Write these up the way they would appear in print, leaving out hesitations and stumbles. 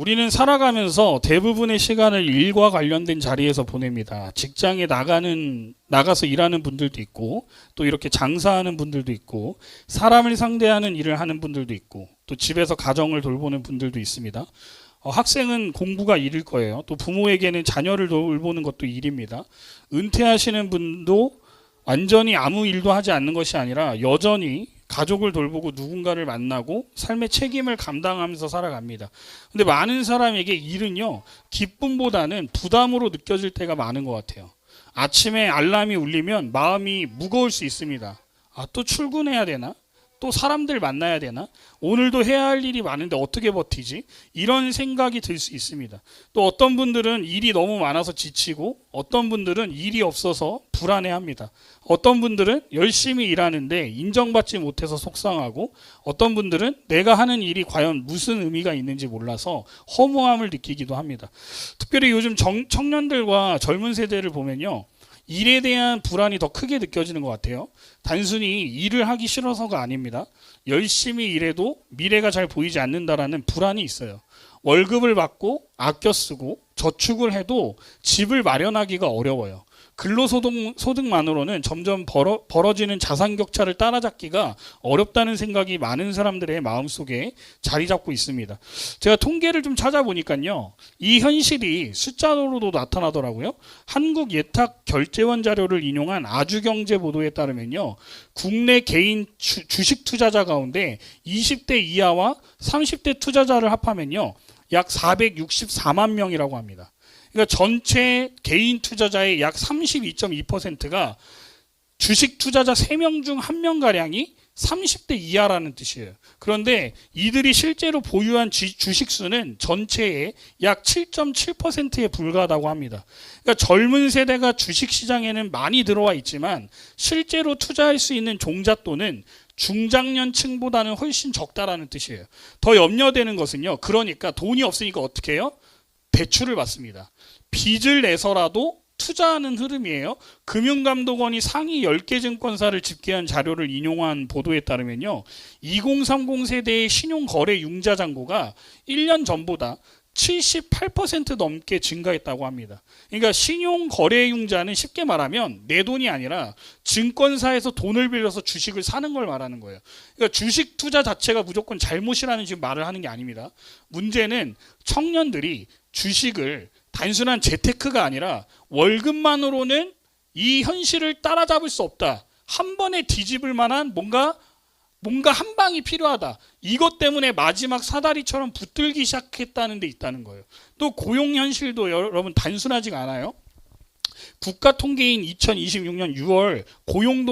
우리는 살아가면서 대부분의 시간을 일과 관련된 자리에서 보냅니다. 직장에 나가서 일하는 분들도 있고, 또 이렇게 장사하는 분들도 있고, 사람을 상대하는 일을 하는 분들도 있고, 또 집에서 가정을 돌보는 분들도 있습니다. 학생은 공부가 일일 거예요. 또 부모에게는 자녀를 돌보는 것도 일입니다. 은퇴하시는 분도 완전히 아무 일도 하지 않는 것이 아니라 여전히 가족을 돌보고 누군가를 만나고 삶의 책임을 감당하면서 살아갑니다. 근데 많은 사람에게 일은요, 기쁨보다는 부담으로 느껴질 때가 많은 것 같아요. 아침에 알람이 울리면 마음이 무거울 수 있습니다. 또 출근해야 되나? 또 사람들 만나야 되나? 오늘도 해야 할 일이 많은데 어떻게 버티지? 이런 생각이 들 수 있습니다. 또 어떤 분들은 일이 너무 많아서 지치고, 어떤 분들은 일이 없어서 불안해합니다. 어떤 분들은 열심히 일하는데 인정받지 못해서 속상하고, 어떤 분들은 내가 하는 일이 과연 무슨 의미가 있는지 몰라서 허무함을 느끼기도 합니다. 특별히 요즘 청년들과 젊은 세대를 보면요, 일에 대한 불안이 더 크게 느껴지는 것 같아요. 단순히 일을 하기 싫어서가 아닙니다. 열심히 일해도 미래가 잘 보이지 않는다라는 불안이 있어요. 월급을 받고 아껴 쓰고 저축을 해도 집을 마련하기가 어려워요. 근로소득만으로는 점점 벌어지는 자산 격차를 따라잡기가 어렵다는 생각이 많은 사람들의 마음속에 자리 잡고 있습니다. 제가 통계를 좀 찾아보니까요, 이 현실이 숫자로도 나타나더라고요. 한국예탁결제원 자료를 인용한 아주경제 보도에 따르면요, 국내 개인 주식 투자자 가운데 20대 이하와 30대 투자자를 합하면요, 약 464만 명이라고 합니다. 그러니까 전체 개인 투자자의 약 32.2%가 주식 투자자 3명 중 1명가량이 30대 이하라는 뜻이에요. 그런데 이들이 실제로 보유한 주식 수는 전체의 약 7.7%에 불과하다고 합니다. 그러니까 젊은 세대가 주식 시장에는 많이 들어와 있지만 실제로 투자할 수 있는 종잣돈은 중장년층보다는 훨씬 적다라는 뜻이에요. 더 염려되는 것은요, 그러니까 돈이 없으니까 어떻게 해요? 대출을 받습니다. 빚을 내서라도 투자하는 흐름이에요. 금융감독원이 상위 10개 증권사를 집계한 자료를 인용한 보도에 따르면요, 2030 세대의 신용거래 융자 잔고가 1년 전보다 78% 넘게 증가했다고 합니다. 그러니까 신용거래융자는 쉽게 말하면 내 돈이 아니라 증권사에서 돈을 빌려서 주식을 사는 걸 말하는 거예요. 그러니까 주식 투자 자체가 무조건 잘못이라는 지금 말을 하는 게 아닙니다. 문제는 청년들이 주식을 단순한 재테크가 아니라 월급만으로는 이 현실을 따라잡을 수 없다. 한 번에 뒤집을 만한 뭔가 한 방이 필요하다. 이것 때문에 마지막 사다리처럼 붙들기 시작했다는 데 있다는 거예요. 또 고용 현실도 여러분 단순하지가 않아요. 국가통계인 2026년 6월 고용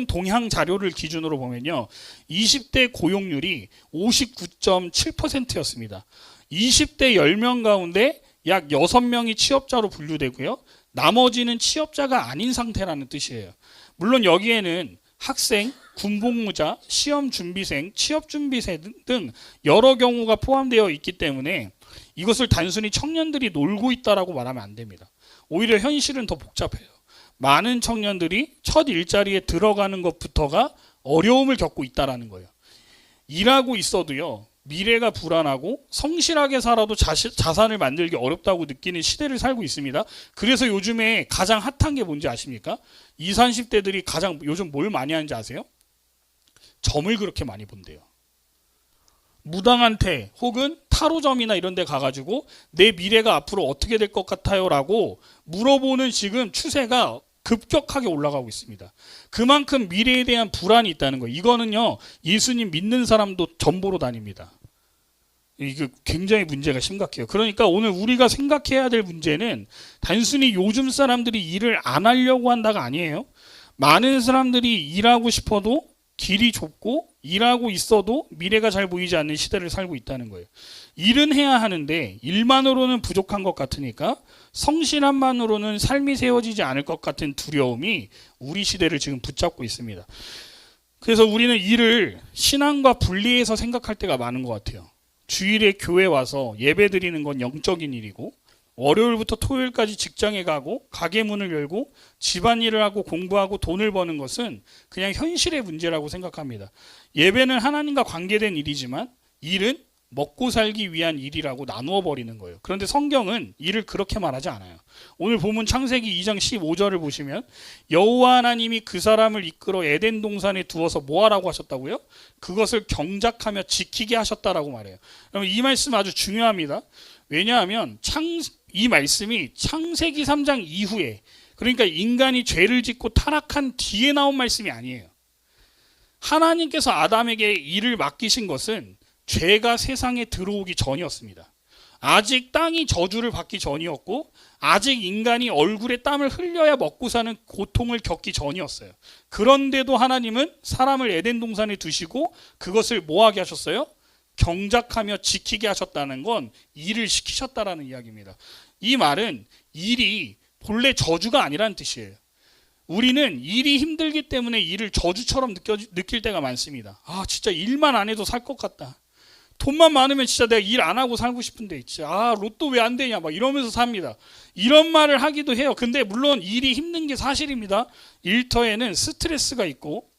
동향 자료를 기준으로 보면요, 20대 고용률이 59.7%였습니다. 20대 10명 가운데 약 6명이 취업자로 분류되고요, 나머지는 취업자가 아닌 상태라는 뜻이에요. 물론 여기에는 학생, 군복무자, 시험준비생, 취업준비생 등 여러 경우가 포함되어 있기 때문에 이것을 단순히 청년들이 놀고 있다라고 말하면 안 됩니다. 오히려 현실은 더 복잡해요. 많은 청년들이 첫 일자리에 들어가는 것부터가 어려움을 겪고 있다는 거예요. 일하고 있어도요, 미래가 불안하고 성실하게 살아도 자산을 만들기 어렵다고 느끼는 시대를 살고 있습니다. 그래서 요즘에 가장 핫한 게 뭔지 아십니까? 20, 30대들이 가장 요즘 뭘 많이 하는지 아세요? 점을 그렇게 많이 본대요. 무당한테 혹은 타로점이나 이런 데 가가지고 내 미래가 앞으로 어떻게 될 것 같아요? 라고 물어보는 지금 추세가 급격하게 올라가고 있습니다. 그만큼 미래에 대한 불안이 있다는 거예요. 이거는요, 예수님 믿는 사람도 점보러 다닙니다. 이게 굉장히 문제가 심각해요. 그러니까 오늘 우리가 생각해야 될 문제는 단순히 요즘 사람들이 일을 안 하려고 한다가 아니에요. 많은 사람들이 일하고 싶어도 길이 좁고 일하고 있어도 미래가 잘 보이지 않는 시대를 살고 있다는 거예요. 일은 해야 하는데 일만으로는 부족한 것 같으니까 성실함만으로는 삶이 세워지지 않을 것 같은 두려움이 우리 시대를 지금 붙잡고 있습니다. 그래서 우리는 일을 신앙과 분리해서 생각할 때가 많은 것 같아요. 주일에 교회 와서 예배 드리는 건 영적인 일이고, 월요일부터 토요일까지 직장에 가고 가게 문을 열고 집안일을 하고 공부하고 돈을 버는 것은 그냥 현실의 문제라고 생각합니다. 예배는 하나님과 관계된 일이지만 일은 먹고 살기 위한 일이라고 나누어 버리는 거예요. 그런데 성경은 일을 그렇게 말하지 않아요. 오늘 본문 창세기 2장 15절을 보시면 여호와 하나님이 그 사람을 이끌어 에덴 동산에 두어서 뭐 하라고 하셨다고요? 그것을 경작하며 지키게 하셨다라고 말해요. 그럼 이 말씀 아주 중요합니다. 왜냐하면 이 말씀이 창세기 3장 이후에, 그러니까 인간이 죄를 짓고 타락한 뒤에 나온 말씀이 아니에요. 하나님께서 아담에게 일을 맡기신 것은 죄가 세상에 들어오기 전이었습니다. 아직 땅이 저주를 받기 전이었고, 아직 인간이 얼굴에 땀을 흘려야 먹고 사는 고통을 겪기 전이었어요. 그런데도 하나님은 사람을 에덴 동산에 두시고 그것을 뭐하게 하셨어요? 경작하며 지키게 하셨다는 건 일을 시키셨다라는 이야기입니다. 이 말은 일이 본래 저주가 아니라는 뜻이에요. 우리는 일이 힘들기 때문에 일을 저주처럼 느낄 때가 많습니다. 아, 진짜 일만 안 해도 살 것 같다. 돈만 많으면 진짜 내가 일 안 하고 살고 싶은데, 진짜 로또 왜 안 되냐 막 이러면서 삽니다. 이런 말을 하기도 해요. 근데 물론 일이 힘든 게 사실입니다. 일터에는 스트레스가 있고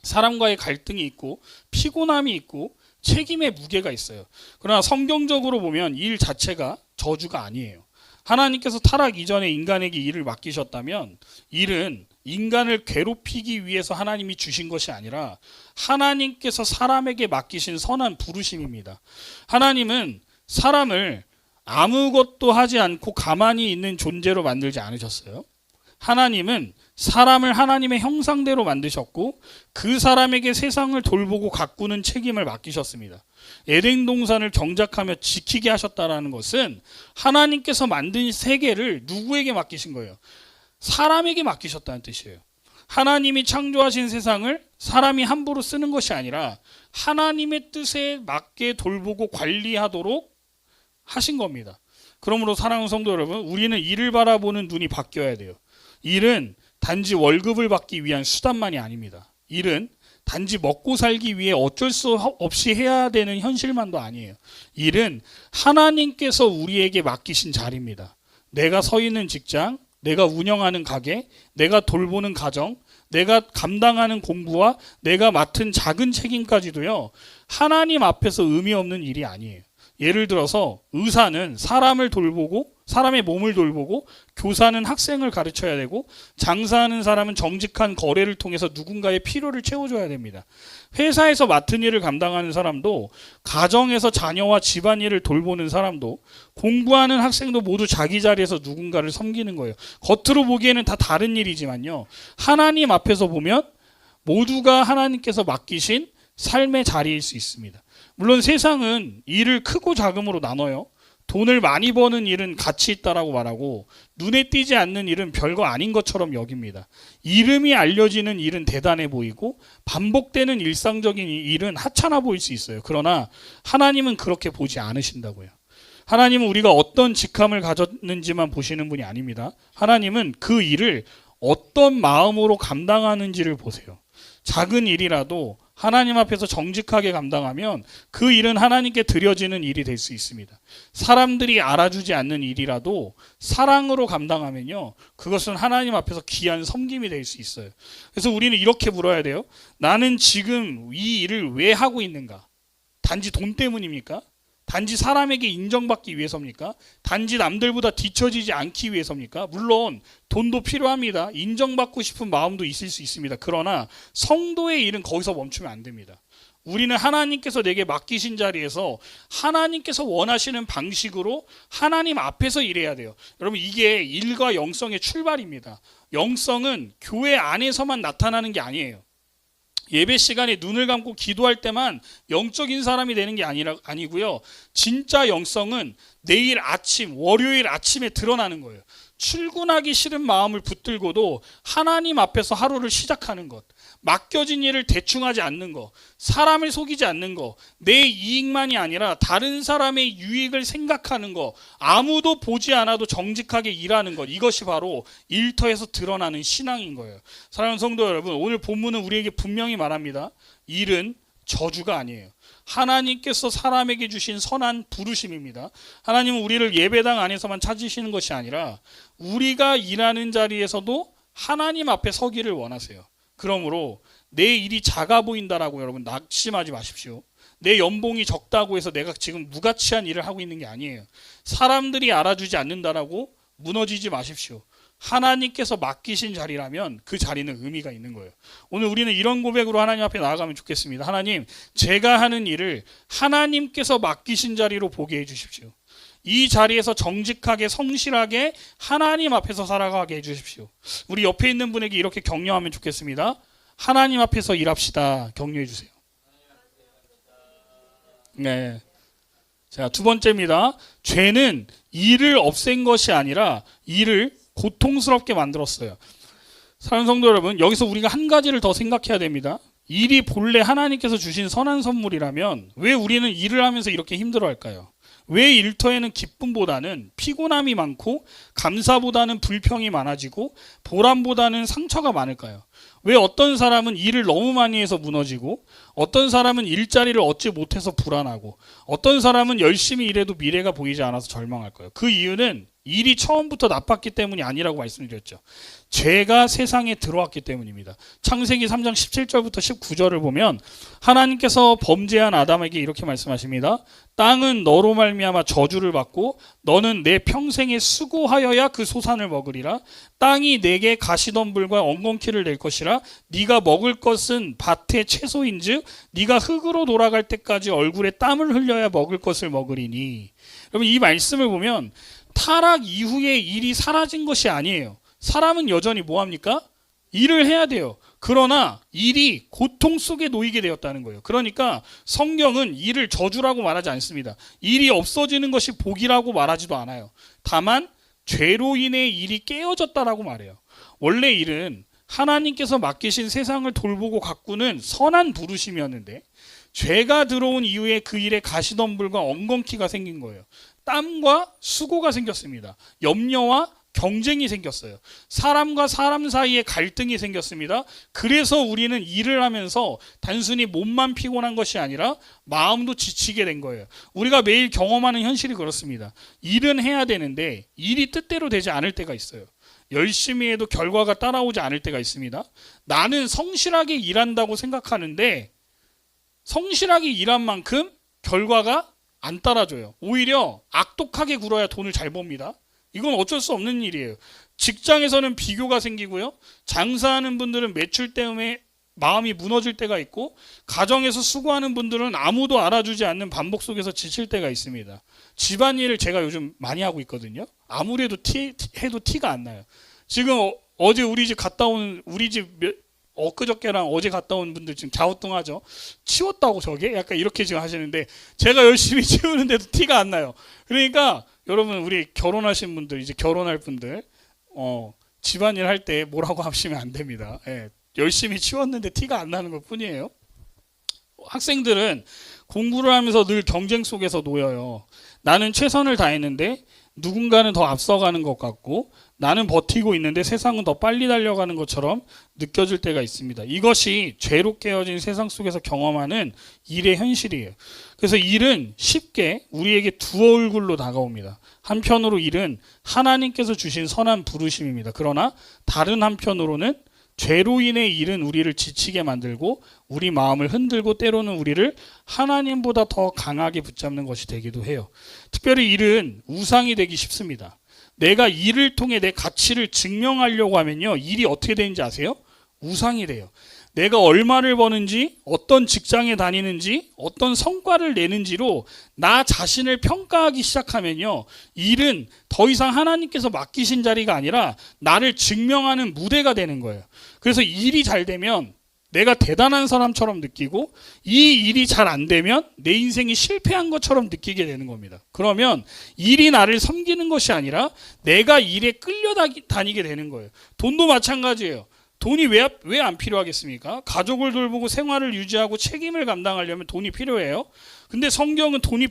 사람과의 갈등이 있고 피곤함이 있고 책임의 무게가 있어요. 그러나 성경적으로 보면 일 자체가 저주가 아니에요. 하나님께서 타락 이전에 인간에게 일을 맡기셨다면 일은 인간을 괴롭히기 위해서 하나님이 주신 것이 아니라 하나님께서 사람에게 맡기신 선한 부르심입니다. 하나님은 사람을 아무것도 하지 않고 가만히 있는 존재로 만들지 않으셨어요. 하나님은 사람을 하나님의 형상대로 만드셨고 그 사람에게 세상을 돌보고 가꾸는 책임을 맡기셨습니다. 에덴 동산을 경작하며 지키게 하셨다라는 것은 하나님께서 만든 세계를 누구에게 맡기신 거예요? 사람에게 맡기셨다는 뜻이에요. 하나님이 창조하신 세상을 사람이 함부로 쓰는 것이 아니라 하나님의 뜻에 맞게 돌보고 관리하도록 하신 겁니다. 그러므로 사랑하는 성도 여러분, 우리는 이를 바라보는 눈이 바뀌어야 돼요. 일은 단지 월급을 받기 위한 수단만이 아닙니다. 일은 단지 먹고 살기 위해 어쩔 수 없이 해야 되는 현실만도 아니에요. 일은 하나님께서 우리에게 맡기신 자리입니다. 내가 서 있는 직장, 내가 운영하는 가게, 내가 돌보는 가정, 내가 감당하는 공부와 내가 맡은 작은 책임까지도요, 하나님 앞에서 의미 없는 일이 아니에요. 예를 들어서 의사는 사람을 돌보고 사람의 몸을 돌보고 교사는 학생을 가르쳐야 되고 장사하는 사람은 정직한 거래를 통해서 누군가의 필요를 채워줘야 됩니다. 회사에서 맡은 일을 감당하는 사람도 가정에서 자녀와 집안일을 돌보는 사람도 공부하는 학생도 모두 자기 자리에서 누군가를 섬기는 거예요. 겉으로 보기에는 다 다른 일이지만요, 하나님 앞에서 보면 모두가 하나님께서 맡기신 삶의 자리일 수 있습니다. 물론 세상은 일을 크고 작음으로 나눠요. 돈을 많이 버는 일은 가치 있다라고 말하고 눈에 띄지 않는 일은 별거 아닌 것처럼 여깁니다. 이름이 알려지는 일은 대단해 보이고 반복되는 일상적인 일은 하찮아 보일 수 있어요. 그러나 하나님은 그렇게 보지 않으신다고요. 하나님은 우리가 어떤 직함을 가졌는지만 보시는 분이 아닙니다. 하나님은 그 일을 어떤 마음으로 감당하는지를 보세요. 작은 일이라도 하나님 앞에서 정직하게 감당하면 그 일은 하나님께 드려지는 일이 될 수 있습니다. 사람들이 알아주지 않는 일이라도 사랑으로 감당하면요, 그것은 하나님 앞에서 귀한 섬김이 될 수 있어요. 그래서 우리는 이렇게 물어야 돼요. 나는 지금 이 일을 왜 하고 있는가? 단지 돈 때문입니까? 단지 사람에게 인정받기 위해서입니까? 단지 남들보다 뒤처지지 않기 위해서입니까? 물론 돈도 필요합니다. 인정받고 싶은 마음도 있을 수 있습니다. 그러나 성도의 일은 거기서 멈추면 안 됩니다. 우리는 하나님께서 내게 맡기신 자리에서 하나님께서 원하시는 방식으로 하나님 앞에서 일해야 돼요. 여러분, 이게 일과 영성의 출발입니다. 영성은 교회 안에서만 나타나는 게 아니에요. 예배 시간에 눈을 감고 기도할 때만 영적인 사람이 되는 게 아니고요. 진짜 영성은 내일 아침, 월요일 아침에 드러나는 거예요. 출근하기 싫은 마음을 붙들고도 하나님 앞에서 하루를 시작하는 것, 맡겨진 일을 대충 하지 않는 것, 사람을 속이지 않는 것, 내 이익만이 아니라 다른 사람의 유익을 생각하는 것, 아무도 보지 않아도 정직하게 일하는 것, 이것이 바로 일터에서 드러나는 신앙인 거예요. 사랑하는 성도 여러분, 오늘 본문은 우리에게 분명히 말합니다. 일은 저주가 아니에요. 하나님께서 사람에게 주신 선한 부르심입니다. 하나님은 우리를 예배당 안에서만 찾으시는 것이 아니라 우리가 일하는 자리에서도 하나님 앞에 서기를 원하세요. 그러므로 내 일이 작아 보인다라고 여러분 낙심하지 마십시오. 내 연봉이 적다고 해서 내가 지금 무가치한 일을 하고 있는 게 아니에요. 사람들이 알아주지 않는다라고 무너지지 마십시오. 하나님께서 맡기신 자리라면 그 자리는 의미가 있는 거예요. 오늘 우리는 이런 고백으로 하나님 앞에 나아가면 좋겠습니다. 하나님, 제가 하는 일을 하나님께서 맡기신 자리로 보게 해주십시오. 이 자리에서 정직하게 성실하게 하나님 앞에서 살아가게 해주십시오. 우리 옆에 있는 분에게 이렇게 격려하면 좋겠습니다. 하나님 앞에서 일합시다. 격려해 주세요. 네. 자, 두 번째입니다. 죄는 일을 없앤 것이 아니라 일을 고통스럽게 만들었어요. 사랑하는 성도 여러분, 여기서 우리가 한 가지를 더 생각해야 됩니다. 일이 본래 하나님께서 주신 선한 선물이라면 왜 우리는 일을 하면서 이렇게 힘들어할까요? 왜 일터에는 기쁨보다는 피곤함이 많고 감사보다는 불평이 많아지고 보람보다는 상처가 많을까요? 왜 어떤 사람은 일을 너무 많이 해서 무너지고 어떤 사람은 일자리를 얻지 못해서 불안하고 어떤 사람은 열심히 일해도 미래가 보이지 않아서 절망할까요? 그 이유는 일이 처음부터 나빴기 때문이 아니라고 말씀드렸죠. 죄가 세상에 들어왔기 때문입니다. 창세기 3장 17절부터 19절을 보면 하나님께서 범죄한 아담에게 이렇게 말씀하십니다. 땅은 너로 말미암아 저주를 받고 너는 내 평생에 수고하여야 그 소산을 먹으리라. 땅이 내게 가시덤불과 엉겅퀴를 낼 것이라. 네가 먹을 것은 밭의 채소인즉 네가 흙으로 돌아갈 때까지 얼굴에 땀을 흘려야 먹을 것을 먹으리니. 여러분, 이 말씀을 보면 타락 이후에 일이 사라진 것이 아니에요. 사람은 여전히 뭐합니까? 일을 해야 돼요. 그러나 일이 고통 속에 놓이게 되었다는 거예요. 그러니까 성경은 일을 저주라고 말하지 않습니다. 일이 없어지는 것이 복이라고 말하지도 않아요. 다만 죄로 인해 일이 깨어졌다라고 말해요. 원래 일은 하나님께서 맡기신 세상을 돌보고 가꾸는 선한 부르심이었는데 죄가 들어온 이후에 그 일에 가시덤불과 엉겅퀴가 생긴 거예요. 땀과 수고가 생겼습니다. 염려와 경쟁이 생겼어요. 사람과 사람 사이에 갈등이 생겼습니다. 그래서 우리는 일을 하면서 단순히 몸만 피곤한 것이 아니라 마음도 지치게 된 거예요. 우리가 매일 경험하는 현실이 그렇습니다. 일은 해야 되는데 일이 뜻대로 되지 않을 때가 있어요. 열심히 해도 결과가 따라오지 않을 때가 있습니다. 나는 성실하게 일한다고 생각하는데 성실하게 일한 만큼 결과가 안 따라줘요. 오히려 악독하게 굴어야 돈을 잘 법니다. 이건 어쩔 수 없는 일이에요. 직장에서는 비교가 생기고요. 장사하는 분들은 매출 때문에 마음이 무너질 때가 있고 가정에서 수고하는 분들은 아무도 알아주지 않는 반복 속에서 지칠 때가 있습니다. 집안일을 제가 요즘 많이 하고 있거든요. 아무래도 해도 티가 안 나요. 지금 어제 우리 집 갔다 온 엊그저께랑 어제 갔다 온 분들 지금 갸우뚱하죠. 치웠다고 저게? 약간 이렇게 지금 하시는데 제가 열심히 치우는데도 티가 안 나요. 그러니까 여러분, 우리 결혼하신 분들, 이제 결혼할 분들 집안일 할 때 뭐라고 하시면 안 됩니다. 예, 열심히 치웠는데 티가 안 나는 것 뿐이에요. 학생들은 공부를 하면서 늘 경쟁 속에서 놓여요. 나는 최선을 다했는데 누군가는 더 앞서가는 것 같고 나는 버티고 있는데 세상은 더 빨리 달려가는 것처럼 느껴질 때가 있습니다. 이것이 죄로 깨어진 세상 속에서 경험하는 일의 현실이에요. 그래서 일은 쉽게 우리에게 두 얼굴로 다가옵니다. 한편으로 일은 하나님께서 주신 선한 부르심입니다. 그러나 다른 한편으로는 죄로 인해 일은 우리를 지치게 만들고 우리 마음을 흔들고 때로는 우리를 하나님보다 더 강하게 붙잡는 것이 되기도 해요. 특별히 일은 우상이 되기 쉽습니다. 내가 일을 통해 내 가치를 증명하려고 하면요, 일이 어떻게 되는지 아세요? 우상이 돼요. 내가 얼마를 버는지, 어떤 직장에 다니는지, 어떤 성과를 내는지로 나 자신을 평가하기 시작하면요, 일은 더 이상 하나님께서 맡기신 자리가 아니라 나를 증명하는 무대가 되는 거예요. 그래서 일이 잘 되면 내가 대단한 사람처럼 느끼고 이 일이 잘 안 되면 내 인생이 실패한 것처럼 느끼게 되는 겁니다. 그러면 일이 나를 섬기는 것이 아니라 내가 일에 끌려다니게 되는 거예요. 돈도 마찬가지예요. 돈이 왜 안 필요하겠습니까? 가족을 돌보고 생활을 유지하고 책임을 감당하려면 돈이 필요해요. 근데 성경은 돈이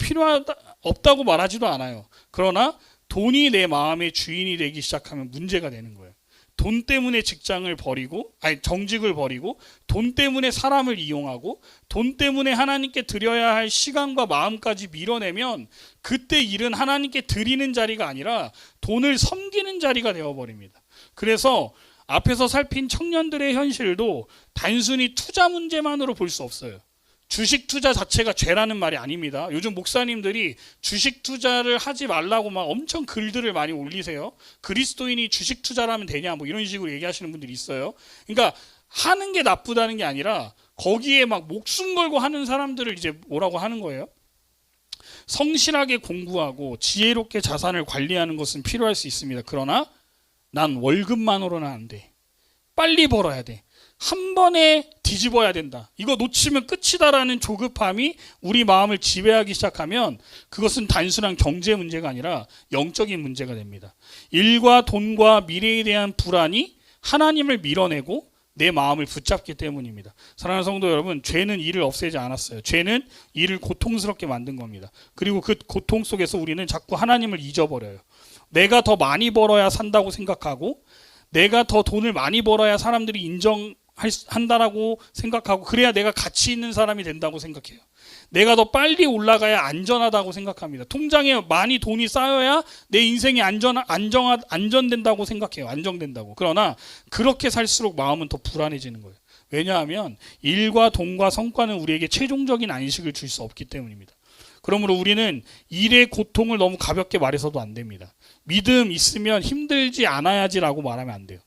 없다고 말하지도 않아요. 그러나 돈이 내 마음의 주인이 되기 시작하면 문제가 되는 거예요. 돈 때문에 정직을 버리고 돈 때문에 사람을 이용하고 돈 때문에 하나님께 드려야 할 시간과 마음까지 밀어내면 그때 일은 하나님께 드리는 자리가 아니라 돈을 섬기는 자리가 되어버립니다. 그래서 앞에서 살핀 청년들의 현실도 단순히 투자 문제만으로 볼 수 없어요. 주식 투자 자체가 죄라는 말이 아닙니다. 요즘 목사님들이 주식 투자를 하지 말라고 막 엄청 글들을 많이 올리세요. 그리스도인이 주식 투자를 하면 되냐 뭐 이런 식으로 얘기하시는 분들이 있어요. 그러니까 하는 게 나쁘다는 게 아니라 거기에 막 목숨 걸고 하는 사람들을 이제 뭐라고 하는 거예요? 성실하게 공부하고 지혜롭게 자산을 관리하는 것은 필요할 수 있습니다. 그러나 난 월급만으로는 안 돼. 빨리 벌어야 돼. 한 번에 뒤집어야 된다. 이거 놓치면 끝이다라는 조급함이 우리 마음을 지배하기 시작하면 그것은 단순한 경제 문제가 아니라 영적인 문제가 됩니다. 일과 돈과 미래에 대한 불안이 하나님을 밀어내고 내 마음을 붙잡기 때문입니다. 사랑하는 성도 여러분, 죄는 일을 없애지 않았어요. 죄는 일을 고통스럽게 만든 겁니다. 그리고 그 고통 속에서 우리는 자꾸 하나님을 잊어버려요. 내가 더 많이 벌어야 산다고 생각하고 내가 더 돈을 많이 벌어야 사람들이 인정한다라고 생각하고 그래야 내가 가치 있는 사람이 된다고 생각해요. 내가 더 빨리 올라가야 안전하다고 생각합니다. 통장에 많이 돈이 쌓여야 내 인생이 안전된다고 생각해요. 안정된다고. 그러나 그렇게 살수록 마음은 더 불안해지는 거예요. 왜냐하면 일과 돈과 성과는 우리에게 최종적인 안식을 줄 수 없기 때문입니다. 그러므로 우리는 일의 고통을 너무 가볍게 말해서도 안 됩니다. 믿음 있으면 힘들지 않아야지라고 말하면 안 돼요.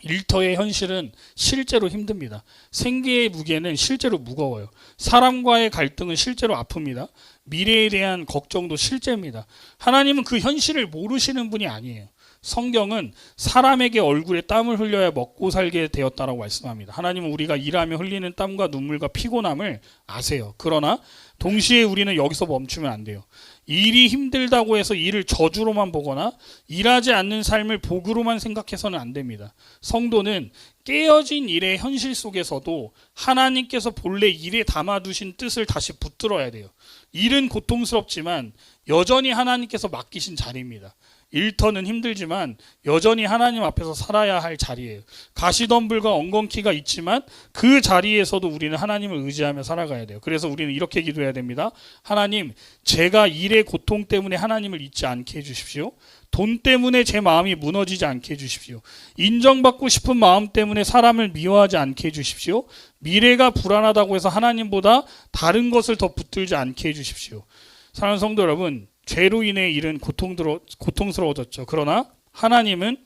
일터의 현실은 실제로 힘듭니다. 생계의 무게는 실제로 무거워요. 사람과의 갈등은 실제로 아픕니다. 미래에 대한 걱정도 실제입니다. 하나님은 그 현실을 모르시는 분이 아니에요. 성경은 사람에게 얼굴에 땀을 흘려야 먹고 살게 되었다라고 말씀합니다. 하나님은 우리가 일하며 흘리는 땀과 눈물과 피곤함을 아세요. 그러나 동시에 우리는 여기서 멈추면 안 돼요. 일이 힘들다고 해서 일을 저주로만 보거나 일하지 않는 삶을 복으로만 생각해서는 안 됩니다. 성도는 깨어진 일의 현실 속에서도 하나님께서 본래 일에 담아두신 뜻을 다시 붙들어야 돼요. 일은 고통스럽지만 여전히 하나님께서 맡기신 자리입니다. 일터는 힘들지만 여전히 하나님 앞에서 살아야 할 자리예요. 가시덤불과 엉겅퀴가 있지만 그 자리에서도 우리는 하나님을 의지하며 살아가야 돼요. 그래서 우리는 이렇게 기도해야 됩니다. 하나님, 제가 일의 고통 때문에 하나님을 잊지 않게 해주십시오. 돈 때문에 제 마음이 무너지지 않게 해주십시오. 인정받고 싶은 마음 때문에 사람을 미워하지 않게 해주십시오. 미래가 불안하다고 해서 하나님보다 다른 것을 더 붙들지 않게 해주십시오. 사랑하는 성도 여러분, 죄로 인해 일은 고통스러워졌죠. 그러나 하나님은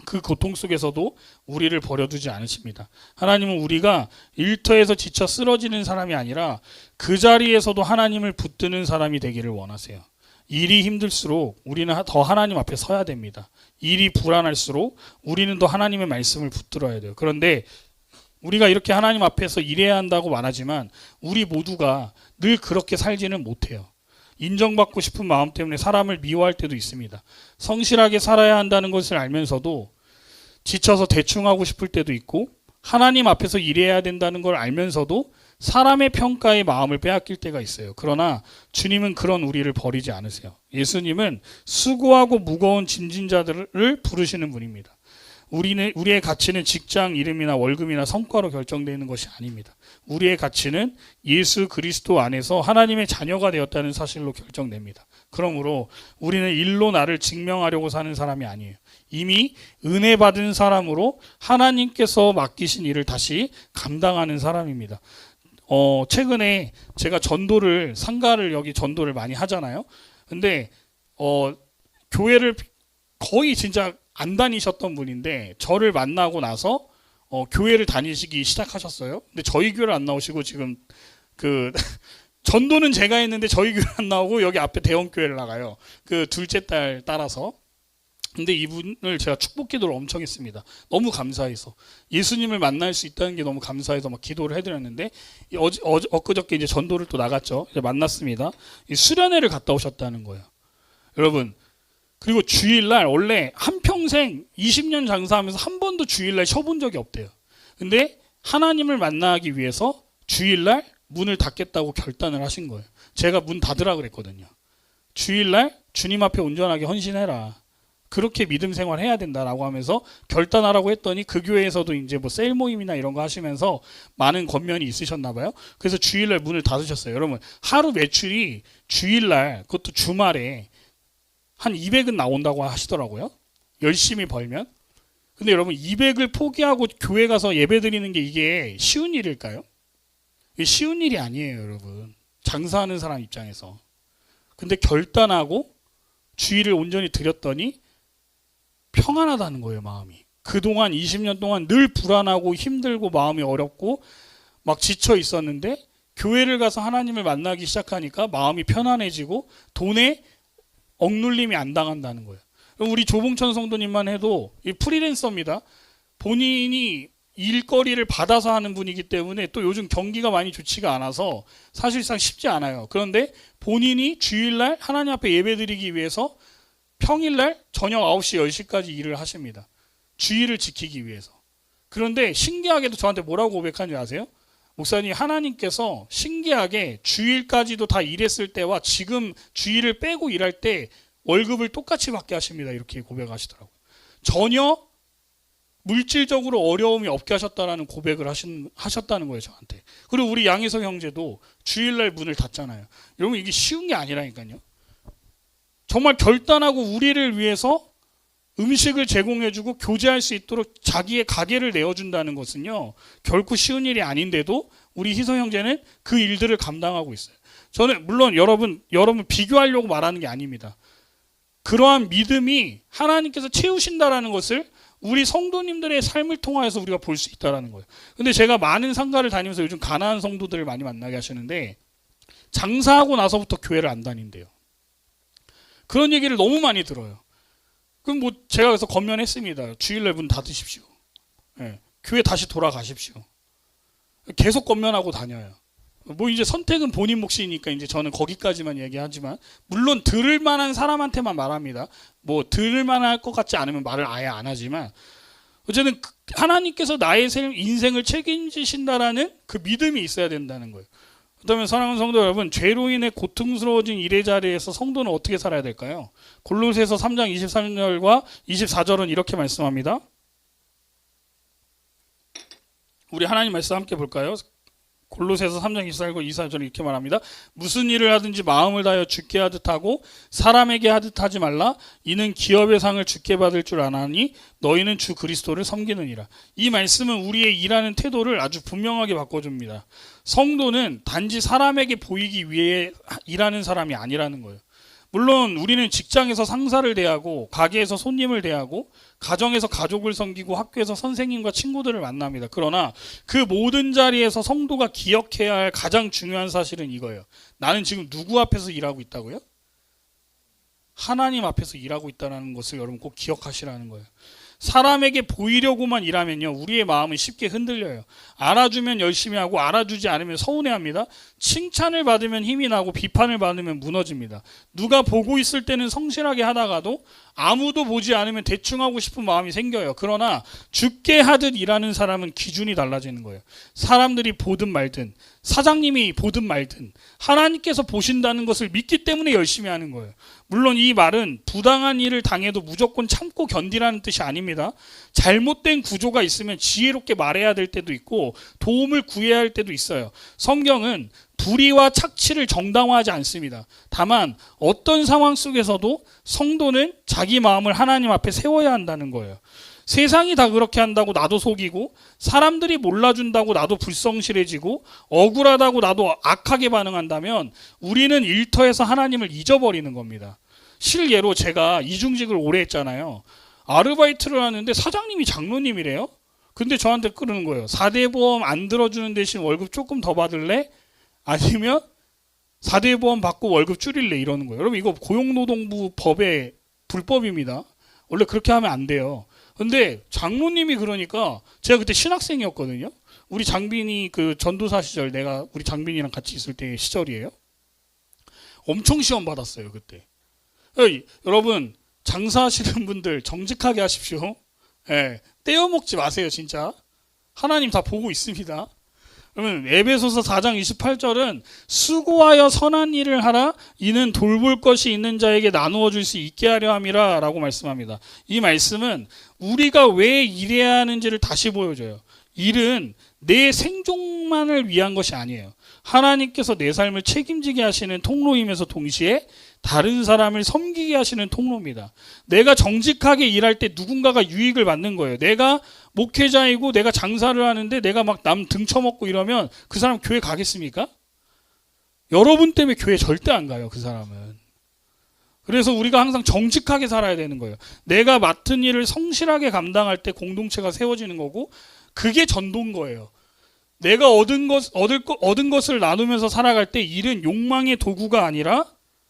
그 고통 속에서도 우리를 버려두지 않으십니다. 하나님은 우리가 일터에서 지쳐 쓰러지는 사람이 아니라 그 자리에서도 하나님을 붙드는 사람이 되기를 원하세요. 일이 힘들수록 우리는 더 하나님 앞에 서야 됩니다. 일이 불안할수록 우리는 더 하나님의 말씀을 붙들어야 돼요. 그런데 우리가 이렇게 하나님 앞에서 일해야 한다고 말하지만 우리 모두가 늘 그렇게 살지는 못해요. 인정받고 싶은 마음 때문에 사람을 미워할 때도 있습니다. 성실하게 살아야 한다는 것을 알면서도 지쳐서 대충 하고 싶을 때도 있고 하나님 앞에서 일해야 된다는 걸 알면서도 사람의 평가에 마음을 빼앗길 때가 있어요. 그러나 주님은 그런 우리를 버리지 않으세요. 예수님은 수고하고 무거운 짐진 자들을 부르시는 분입니다. 우리의 가치는 직장 이름이나 월급이나 성과로 결정되는 것이 아닙니다. 우리의 가치는 예수 그리스도 안에서 하나님의 자녀가 되었다는 사실로 결정됩니다. 그러므로 우리는 일로 나를 증명하려고 사는 사람이 아니에요. 이미 은혜 받은 사람으로 하나님께서 맡기신 일을 다시 감당하는 사람입니다. 최근에 제가 상가를 여기 전도를 많이 하잖아요. 근데 교회를 거의 진짜 안 다니셨던 분인데 저를 만나고 나서 교회를 다니시기 시작하셨어요. 근데 저희 교회를 안 나오시고 지금 전도는 제가 했는데 저희 교회 안 나오고 여기 앞에 대형 교회를 나가요. 그 둘째 딸 따라서. 근데 이분을 제가 축복 기도를 엄청 했습니다. 너무 감사해서 예수님을 만날 수 있다는 게 너무 감사해서 막 기도를 해드렸는데 엊그저께 이제 전도를 또 나갔죠. 이제 만났습니다. 수련회를 갔다 오셨다는 거예요. 여러분. 그리고 주일날 원래 한평생 20년 장사하면서 한 번도 주일날 쉬어본 적이 없대요. 근데 하나님을 만나기 위해서 주일날 문을 닫겠다고 결단을 하신 거예요. 제가 문 닫으라 그랬거든요. 주일날 주님 앞에 온전하게 헌신해라. 그렇게 믿음 생활 해야 된다라고 하면서 결단하라고 했더니 그 교회에서도 이제 뭐 세일 모임이나 이런 거 하시면서 많은 권면이 있으셨나 봐요. 그래서 주일날 문을 닫으셨어요. 여러분, 하루 매출이 주일날 그것도 주말에 한 200은 나온다고 하시더라고요. 열심히 벌면. 근데 여러분 200을 포기하고 교회 가서 예배 드리는 게 이게 쉬운 일일까요? 이게 쉬운 일이 아니에요, 여러분. 장사하는 사람 입장에서. 근데 결단하고 주의를 온전히 드렸더니 평안하다는 거예요, 마음이. 그동안 20년 동안 늘 불안하고 힘들고 마음이 어렵고 막 지쳐 있었는데 교회를 가서 하나님을 만나기 시작하니까 마음이 편안해지고 돈에 억눌림이 안 당한다는 거예요. 우리 조봉천 성도님만 해도 이 프리랜서입니다. 본인이 일거리를 받아서 하는 분이기 때문에 또 요즘 경기가 많이 좋지가 않아서 사실상 쉽지 않아요. 그런데 본인이 주일날 하나님 앞에 예배드리기 위해서 평일날 저녁 9시, 10시까지 일을 하십니다. 주일을 지키기 위해서. 그런데 신기하게도 저한테 뭐라고 고백하는지 아세요? 목사님, 하나님께서 신기하게 주일까지도 다 일했을 때와 지금 주일을 빼고 일할 때 월급을 똑같이 받게 하십니다. 이렇게 고백하시더라고요. 전혀 물질적으로 어려움이 없게 하셨다라는 고백을 하셨다는 거예요, 저한테. 그리고 우리 양희석 형제도 주일날 문을 닫잖아요. 여러분, 이게 쉬운 게 아니라니까요. 정말 결단하고 우리를 위해서 음식을 제공해주고 교제할 수 있도록 자기의 가게를 내어준다는 것은요, 결코 쉬운 일이 아닌데도 우리 희석 형제는 그 일들을 감당하고 있어요. 저는 물론 여러분 비교하려고 말하는 게 아닙니다. 그러한 믿음이 하나님께서 채우신다라는 것을 우리 성도님들의 삶을 통하여서 우리가 볼 수 있다는 거예요. 근데 제가 많은 상가를 다니면서 요즘 가난한 성도들을 많이 만나게 하시는데 장사하고 나서부터 교회를 안 다닌대요. 그런 얘기를 너무 많이 들어요. 그럼 뭐 제가 그래서 권면했습니다. 주일날 문 닫으십시오. 네, 교회 다시 돌아가십시오. 계속 권면하고 다녀요. 뭐 이제 선택은 본인 몫이니까 이제 저는 거기까지만 얘기하지만, 물론 들을 만한 사람한테만 말합니다. 뭐 들을 만할 것 같지 않으면 말을 아예 안 하지만, 어쨌든 하나님께서 나의 인생을 책임지신다라는 그 믿음이 있어야 된다는 거예요. 그렇다면 사랑하는 성도 여러분, 죄로 인해 고통스러워진 일의 자리에서 성도는 어떻게 살아야 될까요? 골로새서 3장 23절과 24절은 이렇게 말씀합니다. 우리 하나님 말씀 함께 볼까요? 골로새서 3장 24절과 24절은 이렇게 말합니다. 무슨 일을 하든지 마음을 다하여 주께 하듯 하고 사람에게 하듯 하지 말라. 이는 기업의 상을 주께 받을 줄 아나니 너희는 주 그리스도를 섬기느니라. 이 말씀은 우리의 일하는 태도를 아주 분명하게 바꿔줍니다. 성도는 단지 사람에게 보이기 위해 일하는 사람이 아니라는 거예요. 물론 우리는 직장에서 상사를 대하고 가게에서 손님을 대하고 가정에서 가족을 섬기고 학교에서 선생님과 친구들을 만납니다. 그러나 그 모든 자리에서 성도가 기억해야 할 가장 중요한 사실은 이거예요. 나는 지금 누구 앞에서 일하고 있다고요? 하나님 앞에서 일하고 있다는 것을 여러분 꼭 기억하시라는 거예요. 사람에게 보이려고만 일하면요, 우리의 마음은 쉽게 흔들려요. 알아주면 열심히 하고 알아주지 않으면 서운해합니다. 칭찬을 받으면 힘이 나고 비판을 받으면 무너집니다. 누가 보고 있을 때는 성실하게 하다가도 아무도 보지 않으면 대충 하고 싶은 마음이 생겨요. 그러나 죽게 하듯 일하는 사람은 기준이 달라지는 거예요. 사람들이 보든 말든, 사장님이 보든 말든 하나님께서 보신다는 것을 믿기 때문에 열심히 하는 거예요. 물론 이 말은 부당한 일을 당해도 무조건 참고 견디라는 뜻이 아닙니다. 잘못된 구조가 있으면 지혜롭게 말해야 될 때도 있고 도움을 구해야 할 때도 있어요. 성경은 불의와 착취를 정당화하지 않습니다. 다만 어떤 상황 속에서도 성도는 자기 마음을 하나님 앞에 세워야 한다는 거예요. 세상이 다 그렇게 한다고 나도 속이고, 사람들이 몰라준다고 나도 불성실해지고, 억울하다고 나도 악하게 반응한다면 우리는 일터에서 하나님을 잊어버리는 겁니다. 실예로 제가 이중직을 오래 했잖아요. 아르바이트를 하는데 사장님이 장로님이래요. 근데 저한테 그러는 거예요. 4대 보험 안 들어주는 대신 월급 조금 더 받을래? 아니면 4대 보험 받고 월급 줄일래? 이러는 거예요. 여러분, 이거 고용노동부 법의 불법입니다. 원래 그렇게 하면 안 돼요. 근데 장로님이 그러니까, 제가 그때 신학생이었거든요. 우리 장빈이 그 전도사 시절, 내가 우리 장빈이랑 같이 있을 때 시절이에요. 엄청 시험 받았어요, 그때. 여러분, 장사하시는 분들 정직하게 하십시오. 예, 떼어먹지 마세요, 진짜. 하나님 다 보고 있습니다. 그러면 에베소서 4장 28절은 수고하여 선한 일을 하라. 이는 돌볼 것이 있는 자에게 나누어 줄 수 있게 하려 함이라 라고 말씀합니다. 이 말씀은 우리가 왜 일해야 하는지를 다시 보여줘요. 일은 내 생존만을 위한 것이 아니에요. 하나님께서 내 삶을 책임지게 하시는 통로이면서 동시에 다른 사람을 섬기게 하시는 통로입니다. 내가 정직하게 일할 때 누군가가 유익을 받는 거예요. 내가 목회자이고 내가 장사를 하는데 내가 막 남 등쳐먹고 이러면 그 사람 교회 가겠습니까? 여러분 때문에 교회 절대 안 가요, 그 사람은. 그래서 우리가 항상 정직하게 살아야 되는 거예요. 내가 맡은 일을 성실하게 감당할 때 공동체가 세워지는 거고, 그게 전도인 거예요. 내가 얻은 것을 나누면서 살아갈 때 일은 욕망의 도구가 아니라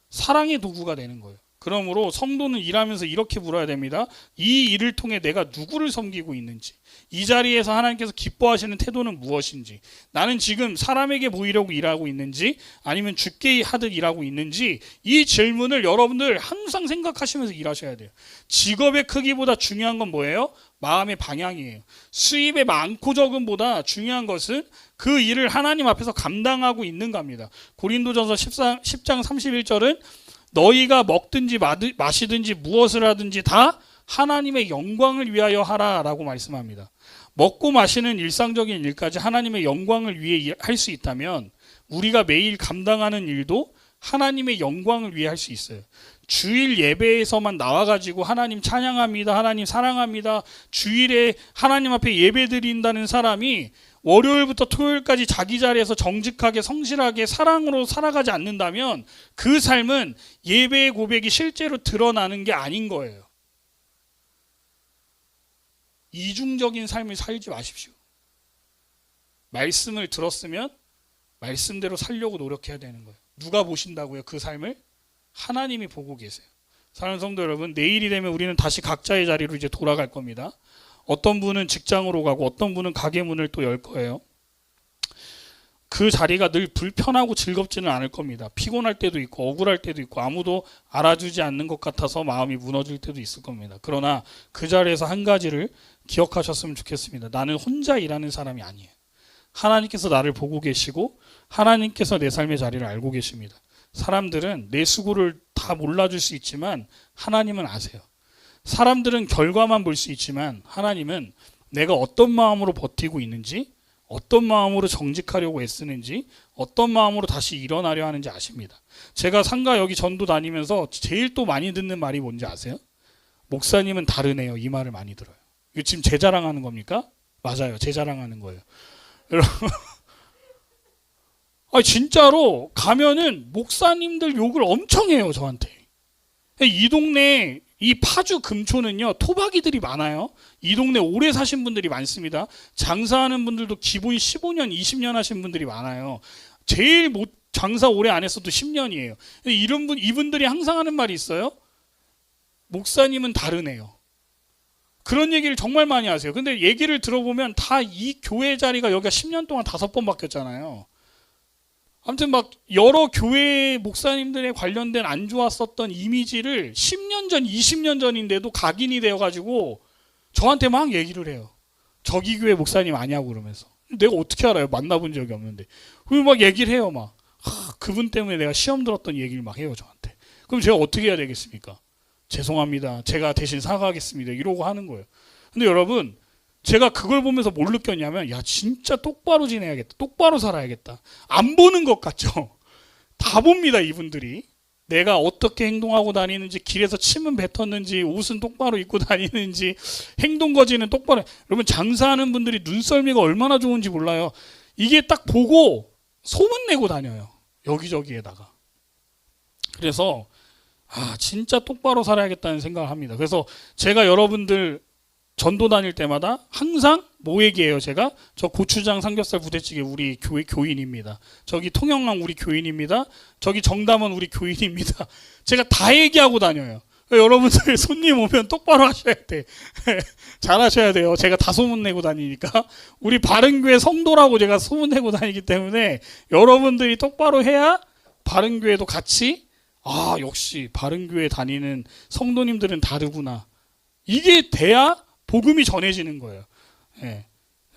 사랑의 도구가 되는 거예요. 그러므로 성도는 일하면서 이렇게 물어야 됩니다. 이 일을 통해 내가 누구를 섬기고 있는지, 이 자리에서 하나님께서 기뻐하시는 태도는 무엇인지, 나는 지금 사람에게 보이려고 일하고 있는지 아니면 주께 하듯 일하고 있는지, 이 질문을 여러분들 항상 생각하시면서 일하셔야 돼요. 직업의 크기보다 중요한 건 뭐예요? 마음의 방향이에요. 수입의 많고 적음보다 중요한 것은 그 일을 하나님 앞에서 감당하고 있는가입니다. 고린도전서 10장 31절은 너희가 먹든지 마시든지 무엇을 하든지 다 하나님의 영광을 위하여 하라라고 말씀합니다. 먹고 마시는 일상적인 일까지 하나님의 영광을 위해 할 수 있다면 우리가 매일 감당하는 일도 하나님의 영광을 위해 할 수 있어요. 주일 예배에서만 나와가지고 하나님 찬양합니다, 하나님 사랑합니다, 주일에 하나님 앞에 예배 드린다는 사람이 월요일부터 토요일까지 자기 자리에서 정직하게 성실하게 사랑으로 살아가지 않는다면 그 삶은 예배의 고백이 실제로 드러나는 게 아닌 거예요. 이중적인 삶을 살지 마십시오. 말씀을 들었으면 말씀대로 살려고 노력해야 되는 거예요. 누가 보신다고요? 그 삶을? 하나님이 보고 계세요. 사랑하는 성도 여러분, 내일이 되면 우리는 다시 각자의 자리로 이제 돌아갈 겁니다. 어떤 분은 직장으로 가고 어떤 분은 가게 문을 또 열 거예요. 그 자리가 늘 불편하고 즐겁지는 않을 겁니다. 피곤할 때도 있고 억울할 때도 있고 아무도 알아주지 않는 것 같아서 마음이 무너질 때도 있을 겁니다. 그러나 그 자리에서 한 가지를 기억하셨으면 좋겠습니다. 나는 혼자 일하는 사람이 아니에요. 하나님께서 나를 보고 계시고 하나님께서 내 삶의 자리를 알고 계십니다. 사람들은 내 수고를 다 몰라줄 수 있지만 하나님은 아세요. 사람들은 결과만 볼 수 있지만 하나님은 내가 어떤 마음으로 버티고 있는지, 어떤 마음으로 정직하려고 애쓰는지, 어떤 마음으로 다시 일어나려 하는지 아십니다. 제가 상가 여기 전도 다니면서 제일 또 많이 듣는 말이 뭔지 아세요? 목사님은 다르네요. 이 말을 많이 들어요. 이거 지금 제 자랑하는 겁니까? 맞아요. 제 자랑하는 거예요. 여러분, 진짜로 가면은 목사님들 욕을 엄청 해요, 저한테. 이 동네 이 파주 금초는요, 토박이들이 많아요. 이 동네 오래 사신 분들이 많습니다. 장사하는 분들도 기본 15년, 20년 하신 분들이 많아요. 제일 장사 오래 안 했어도 10년이에요. 이분들이 항상 하는 말이 있어요. 목사님은 다르네요. 그런 얘기를 정말 많이 하세요. 근데 얘기를 들어보면 다 이 교회 자리가 여기가 10년 동안 5번 바뀌었잖아요. 아무튼 막 여러 교회 목사님들에 관련된 안 좋았었던 이미지를 10년 전, 20년 전인데도 각인이 되어가지고 저한테 막 얘기를 해요. 저기 교회 목사님 아니냐고 그러면서. 내가 어떻게 알아요? 만나본 적이 없는데. 그리고 막 얘기를 해요. 막 그분 때문에 내가 시험 들었던 얘기를 막 해요, 저한테. 그럼 제가 어떻게 해야 되겠습니까? 죄송합니다. 제가 대신 사과하겠습니다. 이러고 하는 거예요. 근데 여러분, 제가 그걸 보면서 뭘 느꼈냐면, 야, 진짜 똑바로 지내야겠다. 똑바로 살아야겠다. 안 보는 것 같죠? 다 봅니다, 이분들이. 내가 어떻게 행동하고 다니는지, 길에서 침은 뱉었는지, 옷은 똑바로 입고 다니는지, 행동 거지는 똑바로. 여러분, 장사하는 분들이 눈썰미가 얼마나 좋은지 몰라요. 이게 딱 보고 소문내고 다녀요. 여기저기에다가. 그래서 진짜 똑바로 살아야겠다는 생각을 합니다. 그래서 제가 여러분들 전도 다닐 때마다 항상 뭐 얘기해요? 제가 저 고추장 삼겹살 부대찌개 우리 교회 교인입니다. 저기 통영랑 우리 교인입니다. 저기 정담원 우리 교인입니다. 제가 다 얘기하고 다녀요. 여러분들 손님 오면 똑바로 하셔야 돼. 잘하셔야 돼요. 제가 다 소문내고 다니니까. 우리 바른교회 성도라고 제가 소문내고 다니기 때문에 여러분들이 똑바로 해야 바른교회도 같이 역시 바른교회 다니는 성도님들은 다르구나. 이게 돼야 복음이 전해지는 거예요. 예.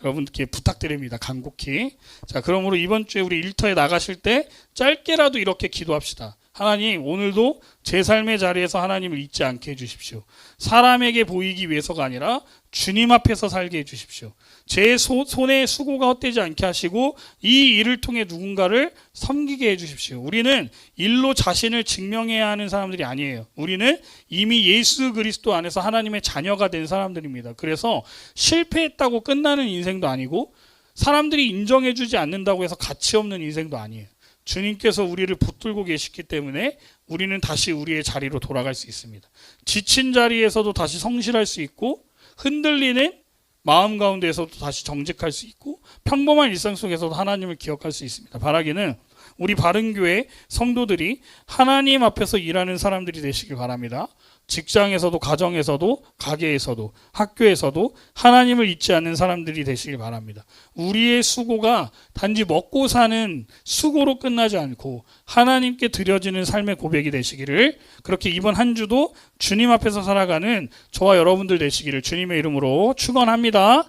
여러분께 부탁드립니다. 간곡히. 자, 그러므로 이번 주에 우리 일터에 나가실 때 짧게라도 이렇게 기도합시다. 하나님 오늘도 제 삶의 자리에서 하나님을 잊지 않게 해주십시오. 사람에게 보이기 위해서가 아니라 주님 앞에서 살게 해주십시오. 제 손에 수고가 헛되지 않게 하시고 이 일을 통해 누군가를 섬기게 해주십시오. 우리는 일로 자신을 증명해야 하는 사람들이 아니에요. 우리는 이미 예수 그리스도 안에서 하나님의 자녀가 된 사람들입니다. 그래서 실패했다고 끝나는 인생도 아니고 사람들이 인정해주지 않는다고 해서 가치 없는 인생도 아니에요. 주님께서 우리를 붙들고 계시기 때문에 우리는 다시 우리의 자리로 돌아갈 수 있습니다. 지친 자리에서도 다시 성실할 수 있고 흔들리는 마음 가운데에서도 다시 정직할 수 있고 평범한 일상 속에서도 하나님을 기억할 수 있습니다. 바라기는 우리 바른교회 성도들이 하나님 앞에서 일하는 사람들이 되시길 바랍니다. 직장에서도 가정에서도 가게에서도 학교에서도 하나님을 잊지 않는 사람들이 되시길 바랍니다. 우리의 수고가 단지 먹고 사는 수고로 끝나지 않고 하나님께 드려지는 삶의 고백이 되시기를, 그렇게 이번 한 주도 주님 앞에서 살아가는 저와 여러분들 되시기를 주님의 이름으로 축원합니다.